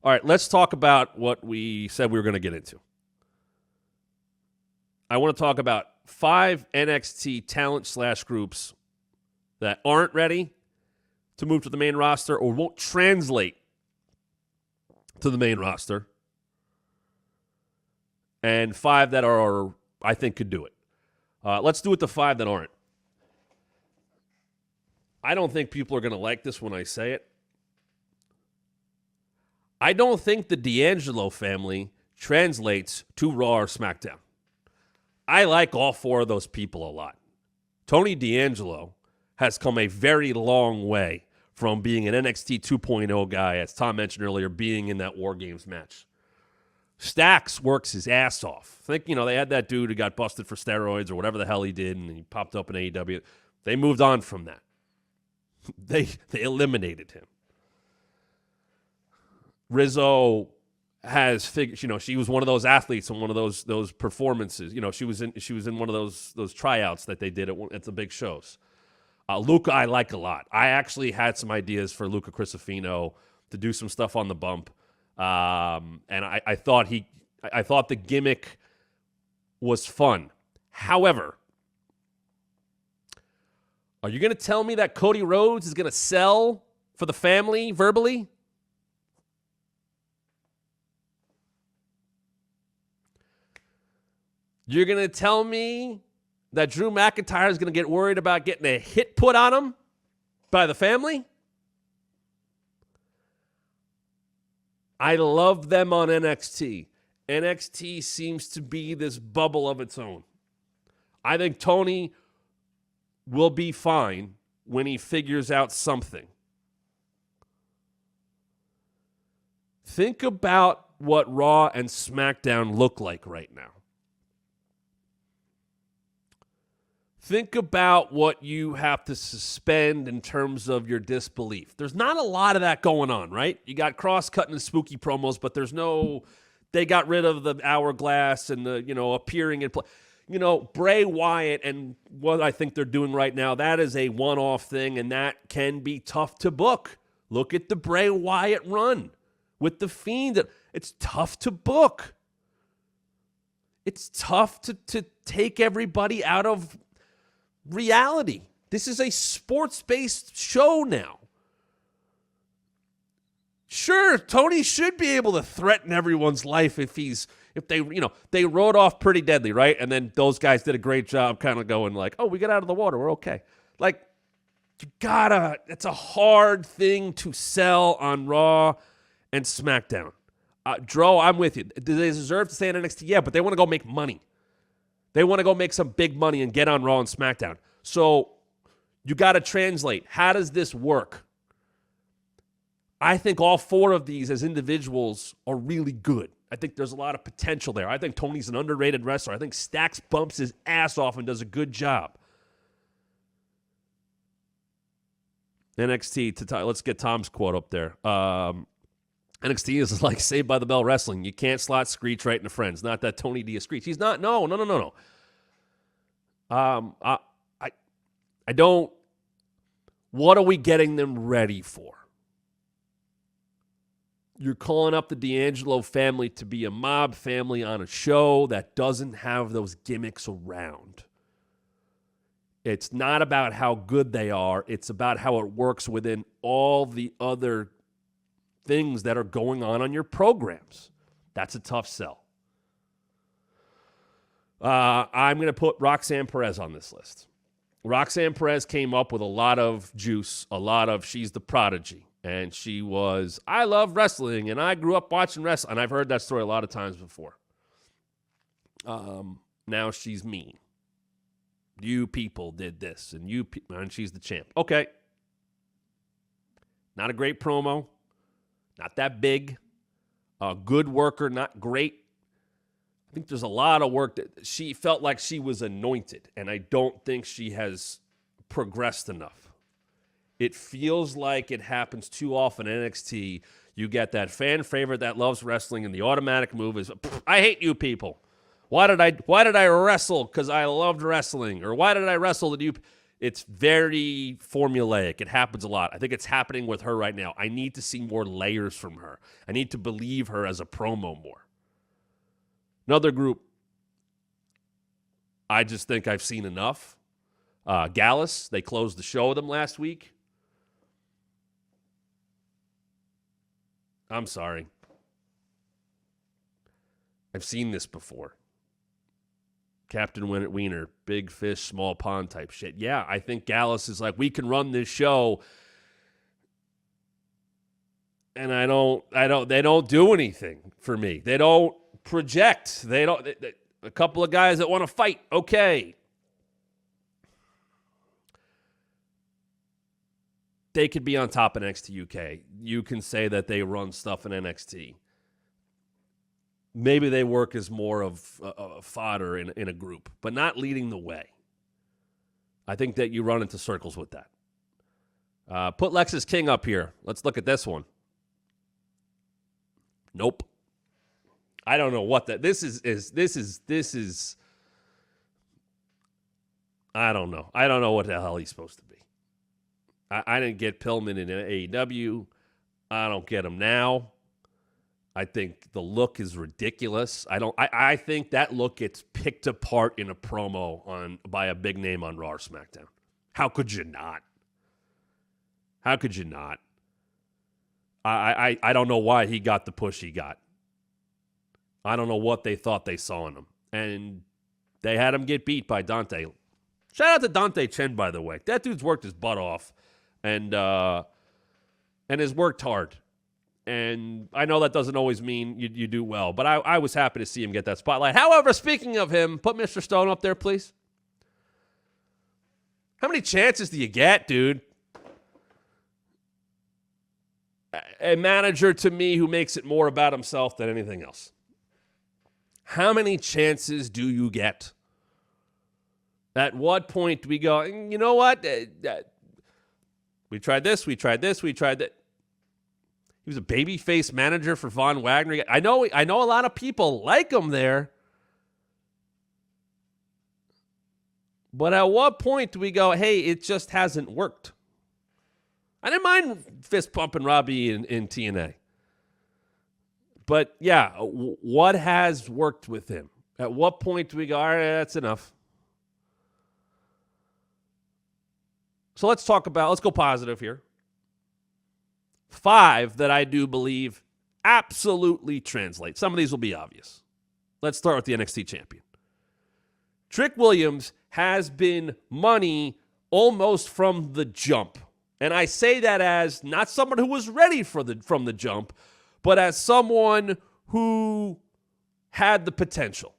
All right, let's talk about what we said we were going to get into. I want to talk about 5 NXT talent / groups that aren't ready to move to the main roster or won't translate to the main roster, and 5 that are, I think, could do it. Let's do it the 5 that aren't. I don't think people are going to like this when I say it. I don't think the D'Angelo family translates to Raw or SmackDown. I like all 4 of those people a lot. Tony D'Angelo has come a very long way from being an NXT 2.0 guy, as Tom mentioned earlier, being in that War Games match. Stacks works his ass off. I think, they had that dude who got busted for steroids or whatever the hell he did, and he popped up in AEW. They moved on from that. They eliminated him. Rizzo has figured, she was one of those athletes in one of those performances. She was in one of those tryouts that they did at the big shows. Luca, I like a lot. I actually had some ideas for Luca Crisafino to do some stuff on the bump, and I thought the gimmick was fun. However, are you going to tell me that Cody Rhodes is going to sell for the family verbally? You're going to tell me that Drew McIntyre is going to get worried about getting a hit put on him by the family? I love them on NXT. NXT seems to be this bubble of its own. I think Tony will be fine when he figures out something. Think about what Raw and SmackDown look like right now. Think about what you have to suspend in terms of your disbelief. There's not a lot of that going on, right? You got cross-cutting and spooky promos, but there's no, they got rid of the hourglass and the, appearing in play. Bray Wyatt and what I think they're doing right now, that is a one-off thing, and that can be tough to book. Look at the Bray Wyatt run with The Fiend. It's tough to book. It's tough to take everybody out of reality. This is a sports-based show now. Sure, Tony should be able to threaten everyone's life if they rode off Pretty Deadly, right? And then those guys did a great job kind of going like, oh, we got out of the water, we're okay. Like, it's a hard thing to sell on Raw and SmackDown. Dro, I'm with you. Do they deserve to stay in NXT? Yeah, but they want to go make money. They want to go make some big money and get on Raw and SmackDown. So you got to translate. How does this work? I think all 4 of these as individuals are really good. I think there's a lot of potential there. I think Tony's an underrated wrestler. I think Stacks bumps his ass off and does a good job. NXT, let's get Tom's quote up there. NXT is like Saved by the Bell wrestling. You can't slot Screech right into Friends. Not that Tony D is Screech. He's not. No. I don't. What are we getting them ready for? You're calling up the D'Angelo family to be a mob family on a show that doesn't have those gimmicks around. It's not about how good they are. It's about how it works within all the other things that are going on your programs. That's a tough sell. I'm going to put Roxanne Perez on this list. Roxanne Perez came up with a lot of juice, she's the prodigy. And she was, I love wrestling, and I grew up watching wrestling. And I've heard that story a lot of times before. Now she's mean. You people did this, and she's the champ. Okay. Not a great promo. Not that big. A good worker, not great. I think there's a lot of work that she felt like she was anointed, and I don't think she has progressed enough. It feels like it happens too often in NXT. You get that fan favorite that loves wrestling, and the automatic move is, I hate you people. Why did I wrestle? Because I loved wrestling. Or why did I wrestle? It's very formulaic. It happens a lot. I think it's happening with her right now. I need to see more layers from her. I need to believe her as a promo more. Another group, I just think I've seen enough. Gallus, they closed the show with them last week. I'm sorry. I've seen this before. Captain Wiener, big fish, small pond type shit. Yeah, I think Gallus is like, we can run this show. And they don't do anything for me. They don't project. A couple of guys that want to fight. Okay. They could be on top of NXT UK. You can say that they run stuff in NXT. Maybe they work as more of a fodder in a group, but not leading the way. I think that you run into circles with that. Put Lexus King up here. Let's look at this one. Nope. I don't know what that. This is. I don't know. I don't know what the hell he's supposed to be. I didn't get Pillman in AEW. I don't get him now. I think the look is ridiculous. I think that look gets picked apart in a promo by a big name on Raw or SmackDown. How could you not? How could you not? I don't know why he got the push he got. I don't know what they thought they saw in him. And they had him get beat by Dante. Shout out to Dante Chen, by the way. That dude's worked his butt off and has worked hard. And I know that doesn't always mean you do well, but I was happy to see him get that spotlight. However, speaking of him, put Mr. Stone up there, please. How many chances do you get, dude? A manager, to me, who makes it more about himself than anything else. How many chances do you get? At what point do we go, you know what? We tried this, we tried that. He was a babyface manager for Von Wagner. I know a lot of people like him there. But at what point do we go, hey, it just hasn't worked? I didn't mind fist pumping Robbie in TNA. But yeah, what has worked with him? At what point do we go, all right, that's enough? So let's go positive here. 5 that I do believe absolutely translate. Some of these will be obvious. Let's start with the NXT champion. Trick Williams has been money almost from the jump. And I say that as not someone who was ready from the jump, but as someone who had the potential.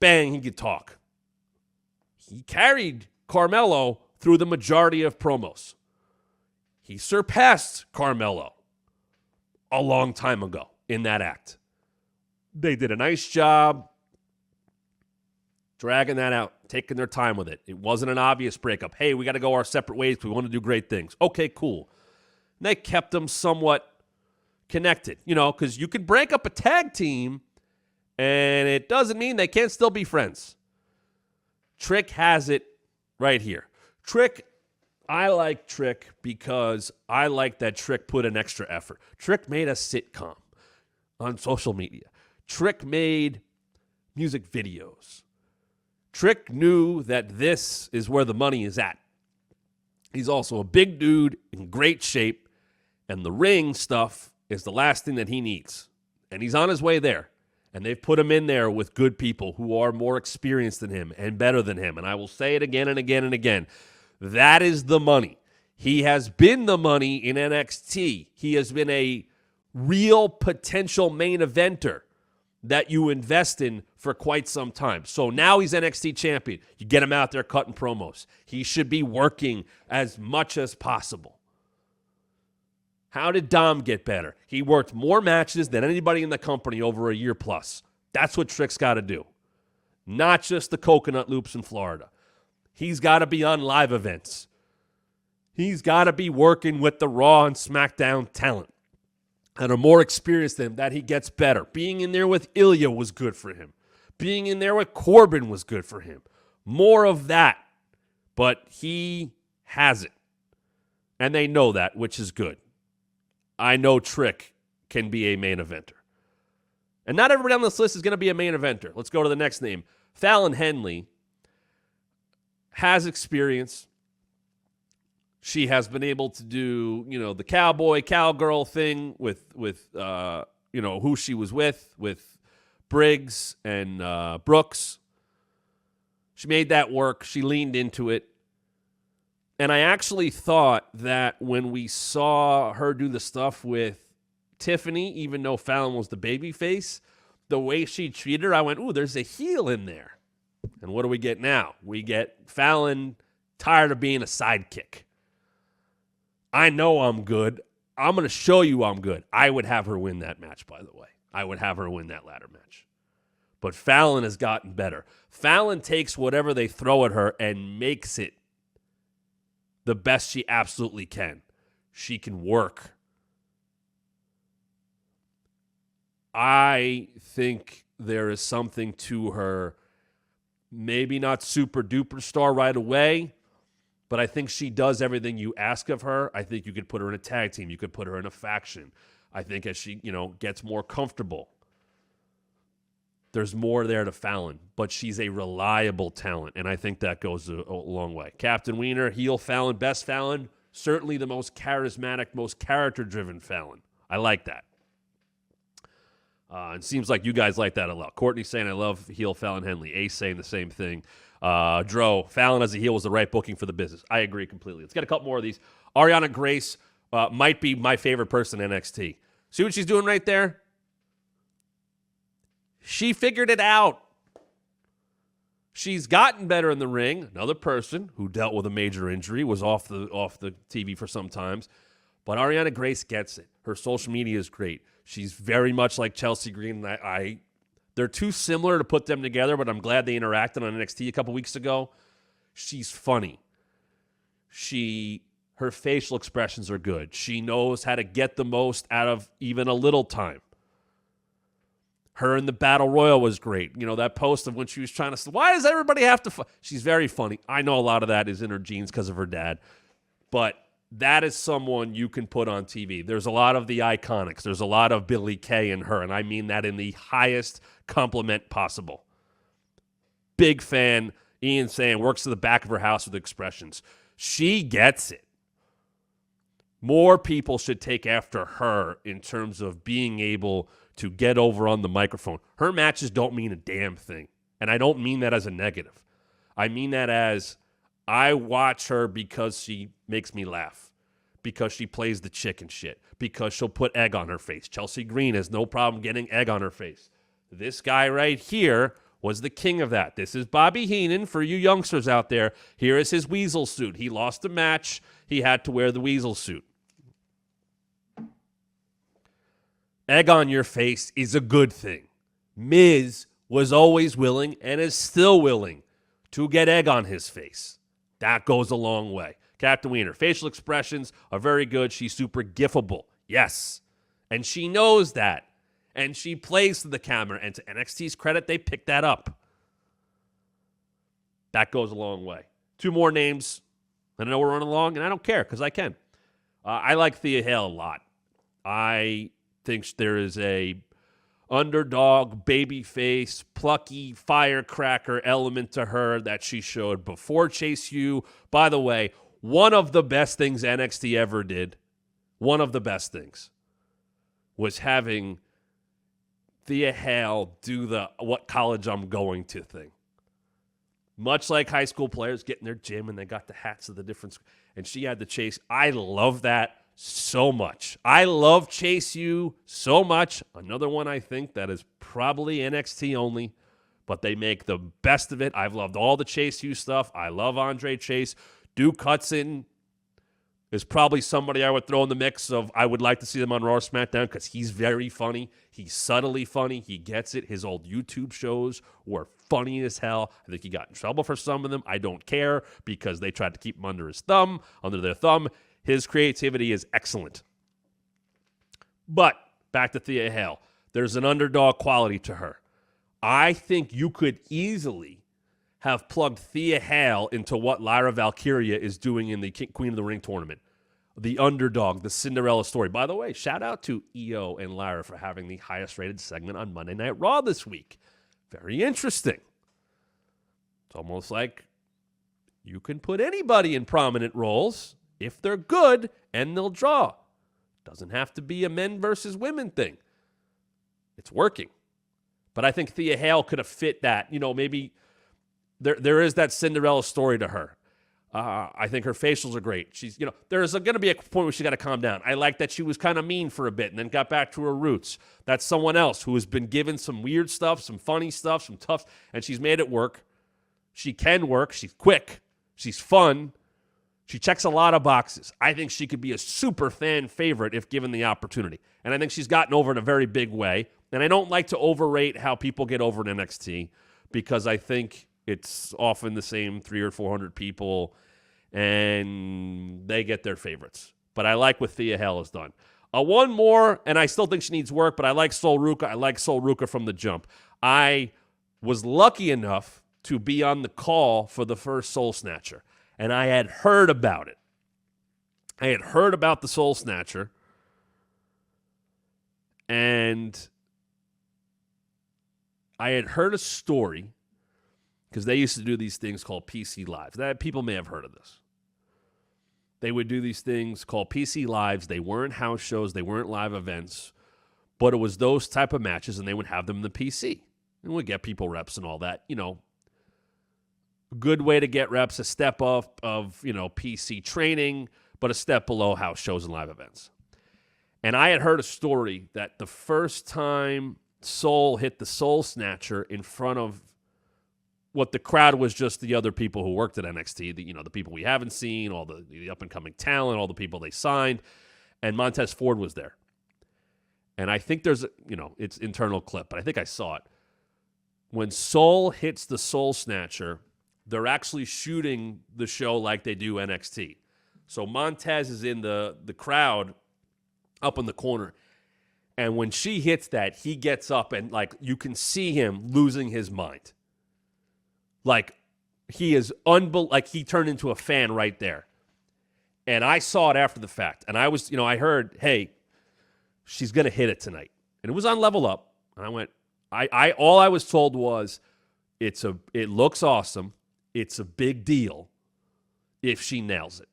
Bang, he could talk. He carried Carmelo through the majority of promos. He surpassed Carmelo a long time ago in that act. They did a nice job dragging that out, taking their time with it. It wasn't an obvious breakup. Hey, we got to go our separate ways. We want to do great things. Okay, cool. And they kept them somewhat connected, because you can break up a tag team and it doesn't mean they can't still be friends. Trick has it right here. I like Trick because I like that Trick put an extra effort. Trick made a sitcom on social media. Trick made music videos. Trick knew that this is where the money is at. He's also a big dude in great shape, and the ring stuff is the last thing that he needs. And he's on his way there. And they've put him in there with good people who are more experienced than him and better than him. And I will say it again and again and again. That is the money. He has been the money in NXT. He has been a real potential main eventer that you invest in for quite some time. So now he's NXT champion. You get him out there cutting promos. He should be working as much as possible. How did Dom get better? He worked more matches than anybody in the company over a year plus. That's what Trick's got to do. Not just the coconut loops in Florida. He's got to be on live events. He's got to be working with the Raw and SmackDown talent that are more experienced than him, that he gets better. Being in there with Ilya was good for him. Being in there with Corbin was good for him. More of that. but he has it. And they know that, which is good. I know Trick can be a main eventer. And not everybody on this list is going to be a main eventer. Let's go to the next name. Fallon Henley has experience. She has been able to do, the cowboy, cowgirl thing with who she was with Briggs and Brooks. She made that work. She leaned into it. And I actually thought that when we saw her do the stuff with Tiffany, even though Fallon was the babyface, the way she treated her, I went, ooh, there's a heel in there. And what do we get now? We get Fallon tired of being a sidekick. I know I'm good. I'm going to show you I'm good. I would have her win that match, by the way. I would have her win that ladder match. But Fallon has gotten better. Fallon takes whatever they throw at her and makes it the best she absolutely can. She can work. I think there is something to her, maybe not super duper star right away, but I think she does everything you ask of her. I think you could put her in a tag team. You could put her in a faction. I think as she, gets more comfortable, there's more there to Fallon, but she's a reliable talent, and I think that goes a long way. Captain Wiener, heel Fallon, best Fallon, certainly the most charismatic, most character-driven Fallon. I like that. It seems like you guys like that a lot. Courtney saying, I love heel Fallon Henley. Ace saying the same thing. Dro, Fallon as a heel was the right booking for the business. I agree completely. Let's get a couple more of these. Ariana Grace might be my favorite person in NXT. See what she's doing right there? She figured it out. She's gotten better in the ring. Another person who dealt with a major injury, was off the TV for some times. But Ariana Grace gets it. Her social media is great. She's very much like Chelsea Green. They're too similar to put them together, but I'm glad they interacted on NXT a couple weeks ago. She's funny. Her facial expressions are good. She knows how to get the most out of even a little time. Her in the Battle Royal was great. That post of when she was trying to, why does everybody have to She's very funny. I know a lot of that is in her genes because of her dad. But that is someone you can put on TV. There's a lot of the iconics. There's a lot of Billie Kay in her, and I mean that in the highest compliment possible. Big fan. Ian saying, works to the back of her house with expressions. She gets it. More people should take after her in terms of being able to get over on the microphone. Her matches don't mean a damn thing. And I don't mean that as a negative. I mean that as I watch her because she makes me laugh, because she plays the chicken shit, because she'll put egg on her face. Chelsea Green has no problem getting egg on her face. This guy right here was the king of that. This is Bobby Heenan for you youngsters out there. Here is his weasel suit. He lost a match. He had to wear the weasel suit. Egg on your face is a good thing. Miz was always willing and is still willing to get egg on his face. That goes a long way. Captain Wiener, facial expressions are very good. She's super gifable. Yes. And she knows that. And she plays to the camera. And to NXT's credit, they picked that up. That goes a long way. Two more names. I know we're running along, and I don't care because I can. I like Thea Hale a lot. I think there is a underdog, babyface, plucky, firecracker element to her that she showed before Chase U. By the way, one of the best things NXT ever did, one of the best things, was having Thea Hale do the what college I'm going to thing. Much like high school players get in their gym and they got the hats of the different, and she had the Chase. I love that so much. I love Chase U so much. Another one I think that is probably NXT only, but they make the best of it. I've loved all the Chase U stuff. I love Andre Chase. Duke Hudson is probably somebody I would throw in the mix of I would like to see them on Raw or SmackDown because he's very funny. He's subtly funny. He gets it. His old YouTube shows were funny as hell. I think he got in trouble for some of them. I don't care because they tried to keep him under their thumb. His creativity is excellent. But back to Thea Hale. There's an underdog quality to her. I think you could easily have plugged Thea Hale into what Lyra Valkyria is doing in the Queen of the Ring tournament. The underdog, the Cinderella story. By the way, shout out to EO and Lyra for having the highest rated segment on Monday Night Raw this week. Very interesting. It's almost like you can put anybody in prominent roles if they're good and they'll draw. Doesn't have to be a men versus women thing. It's working. But I think Thea Hale could have fit that. Maybe there is that Cinderella story to her. I think her facials are great. She's, there's going to be a point where she got to calm down. I like that she was kind of mean for a bit and then got back to her roots. That's someone else who has been given some weird stuff, some funny stuff, some tough, and she's made it work. She can work. She's quick. She's fun. She checks a lot of boxes. I think she could be a super fan favorite if given the opportunity. And I think she's gotten over in a very big way. And I don't like to overrate how people get over in NXT because I think it's often the same 300 or 400 people, and they get their favorites. But I like what Thea Hale has done. One more, and I still think she needs work, but I like Sol Ruca. I like Sol Ruca from the jump. I was lucky enough to be on the call for the first Soul Snatcher, and I had heard about it. I had heard about the Soul Snatcher, and I had heard a story because they used to do these things called PC Lives. People may have heard of this. They would do these things called PC Lives. They weren't house shows. They weren't live events. But it was those type of matches, and they would have them in the PC. And we'd get people reps and all that. Good way to get reps, a step up of, PC training, but a step below house shows and live events. And I had heard a story that the first time Soul hit the Soul Snatcher in front of what the crowd was just the other people who worked at NXT, the people we haven't seen, all the up-and-coming talent, all the people they signed, and Montez Ford was there. And I think there's, it's internal clip, but I think I saw it. When Soul hits the Soul Snatcher, they're actually shooting the show like they do NXT. So Montez is in the crowd up in the corner, and when she hits that, he gets up and, you can see him losing his mind. He is he turned into a fan right there. And I saw it after the fact. And I was, I heard, hey, she's going to hit it tonight. And it was on Level Up. And I went, all I was told was, it looks awesome. It's a big deal if she nails it.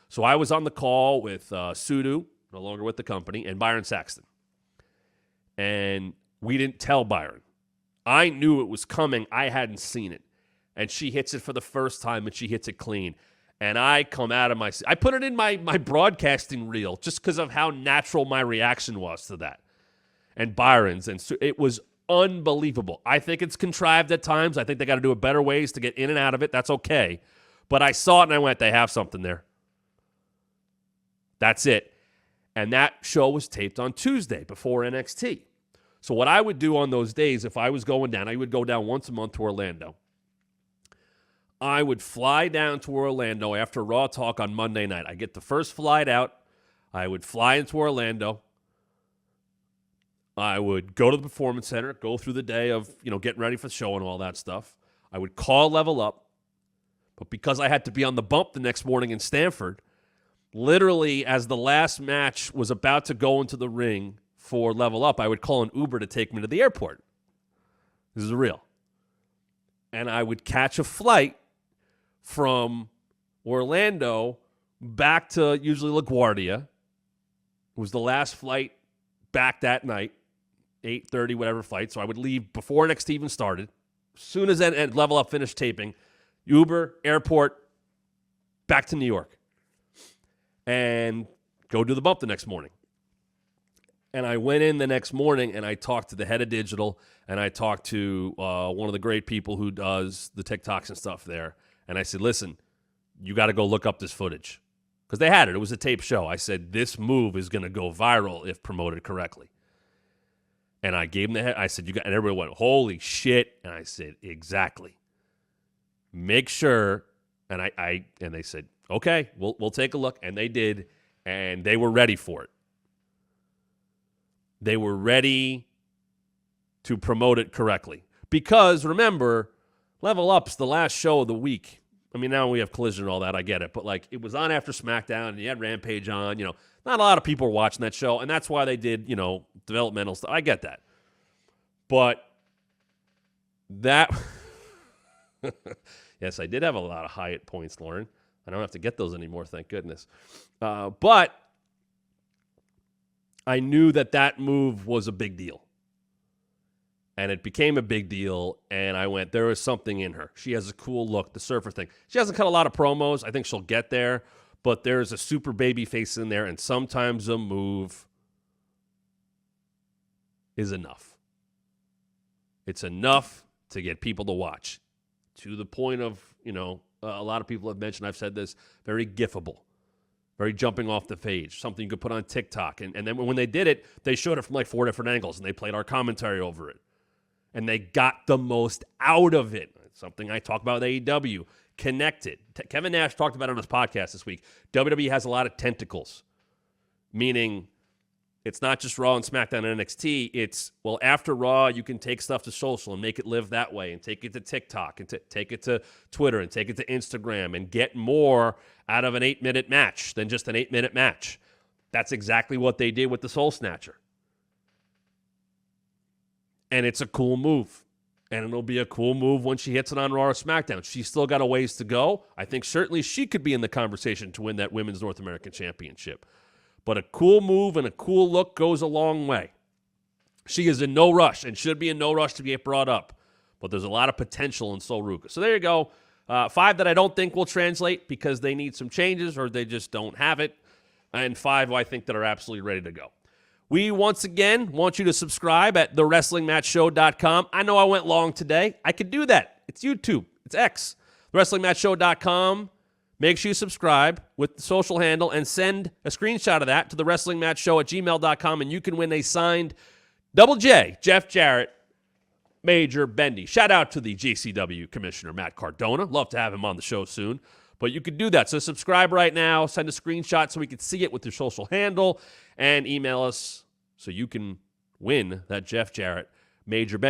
So I was on the call with Sudu, no longer with the company, and Byron Saxton. And we didn't tell Byron. I knew it was coming. I hadn't seen it. And she hits it for the first time, and she hits it clean. And I come out of my – I put it in my broadcasting reel just because of how natural my reaction was to that. And Byron's. And so it was unbelievable. I think it's contrived at times. I think they got to do better ways to get in and out of it. That's okay. But I saw it, and I went, they have something there. That's it. And that show was taped on Tuesday before NXT. So what I would do on those days, if I was going down, I would go down once a month to Orlando. I would fly down to Orlando after Raw Talk on Monday night. I get the first flight out. I would fly into Orlando. I would go to the Performance Center, go through the day of, getting ready for the show and all that stuff. I would call Level Up. But because I had to be on the bump the next morning in Stamford, literally as the last match was about to go into the ring for Level Up, I would call an Uber to take me to the airport. This is real. And I would catch a flight from Orlando back to usually LaGuardia. It was the last flight back that night, 8:30, whatever flight. So I would leave before NXT even started. As soon as that Level Up finished taping, Uber, airport, back to New York. And go do the bump the next morning. And I went in the next morning and I talked to the head of digital and I talked to one of the great people who does the TikToks and stuff there. And I said, listen, you got to go look up this footage. Because they had it. It was a tape show. I said, this move is going to go viral if promoted correctly. And I gave them the head. I said, and everybody went, holy shit. And I said, exactly. Make sure. And and they said, okay, we'll take a look. And they did. And they were ready for it. They were ready to promote it correctly. Because, remember, Level Up's the last show of the week. I mean, now we have Collision and all that. I get it. But, like, it was on after SmackDown, and you had Rampage on. You know, not a lot of people were watching that show, and that's why they did, you know, developmental stuff. I get that. But that... Yes, I did have a lot of Hyatt points, Lauren. I don't have to get those anymore, thank goodness. But I knew that move was a big deal. And it became a big deal, and I went, there is something in her. She has a cool look, the surfer thing. She hasn't cut a lot of promos. I think she'll get there. But there's a super baby face in there, and sometimes a move is enough. It's enough to get people to watch. To the point of, you know, a lot of people have mentioned, I've said this, very gifable, very jumping off the page, something you could put on TikTok. And then when they did it, they showed it from like 4 different angles, and they played our commentary over it. And they got the most out of it. Something I talk about with AEW, connected. Kevin Nash talked about it on his podcast this week. WWE has a lot of tentacles, meaning it's not just Raw and SmackDown and NXT. It's, well, after Raw, you can take stuff to social and make it live that way and take it to TikTok and take it to Twitter and take it to Instagram and get more out of an 8-minute match than just an 8-minute match. That's exactly what they did with the Soul Snatcher. And it's a cool move. And it'll be a cool move when she hits it on Raw or SmackDown. She's still got a ways to go. I think certainly she could be in the conversation to win that Women's North American Championship. But a cool move and a cool look goes a long way. She is in no rush and should be in no rush to get brought up. But there's a lot of potential in Sol Ruca. So there you go. 5 that I don't think will translate because they need some changes or they just don't have it. And 5 I think that are absolutely ready to go. We, once again, want you to subscribe at thewrestlingmatchshow.com. I know I went long today. I could do that. It's YouTube. It's X. Thewrestlingmatchshow.com. Make sure you subscribe with the social handle and send a screenshot of that to thewrestlingmatchshow@gmail.com, and you can win a signed Double J, Jeff Jarrett, Major Bendy. Shout out to the GCW Commissioner, Matt Cardona. Love to have him on the show soon. But you can do that. So subscribe right now. Send a screenshot so we can see it with your social handle. And email us so you can win that Jeff Jarrett, Major Bendy.